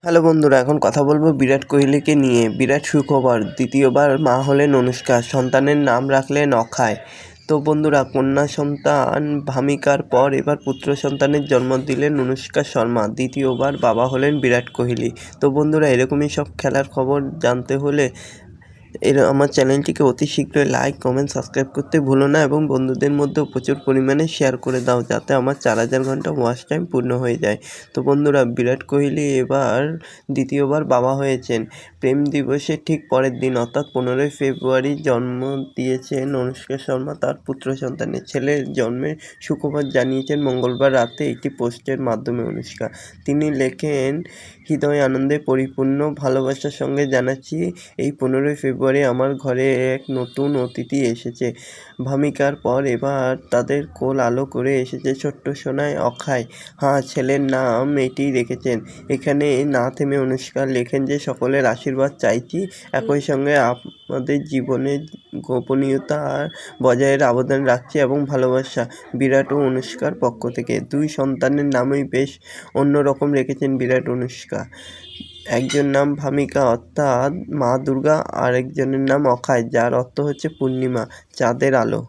Hello বন্ধুরা, এখন কথা বলবো বিরাট কোহলিকে নিয়ে। বিরাট সুখবর, দ্বিতীয়বার মা হলেন অনুষ্কা, সন্তানের নাম রাখলেন অক্ষয়। তো বন্ধুরা, কন্যা সন্তান ভামিকার পর এবার পুত্র সন্তানের জন্ম দিলেন অনুষ্কা শর্মা, দ্বিতীয়বার বাবা হলেন বিরাট কোহলি। তো বন্ধুরা, এরকমই সব খেলার খবর জানতে হলে আমার চ্যানেলটিকে অতি শীঘ্রই লাইক, কমেন্ট, সাবস্ক্রাইব করতে ভুলো না এবং বন্ধুদের মধ্যেও প্রচুর পরিমাণে শেয়ার করে দাও, যাতে আমার 4000 ঘন্টা ওয়াচ টাইম পূর্ণ হয়ে যায়। তো বন্ধুরা, বিরাট কোহলি এবার দ্বিতীয়বার বাবা হয়েছেন। প্রেম দিবসের ঠিক পরের দিন অর্থাৎ 15ই ফেব্রুয়ারি জন্ম দিয়েছেন অনুষ্কা শর্মা তার পুত্র সন্তানের। ছেলের জন্মের সুখবর জানিয়েছেন মঙ্গলবার রাতে একটি পোস্টের মাধ্যমে অনুষ্কা। তিনি লেখেন, হৃদয় আনন্দে পরিপূর্ণ, ভালোবাসার সঙ্গে জানাচ্ছি এই 15ই ফেব্রুয়ারি আমার ঘরে এক নতুন অতিথি এসেছে। ভামিকার পর এবার তাদের কোল আলো করে এসেছে ছোট্ট সোনায় অক্ষয়। হ্যাঁ, ছেলের নাম এটিই রেখেছেন। এখানে না থেমে অনুষ্কা লেখেন যে সকলের আশীর্বাদ চাইছি, একই সঙ্গে আমাদের জীবনের গোপনীয়তা বজায়ের আবেদন রাখছি এবং ভালোবাসা বিরাট ও অনুষ্কার পক্ষ থেকে। দুই সন্তানের নামই বেশ অন্যরকম রেখেছেন বিরাট অনুষ্কা। একজন নাম ভামিকা অর্থাৎ মা দুর্গা, আর একজনের নাম অক্ষয় যার অর্থ হচ্ছে পূর্ণিমা, চাঁদের আলো।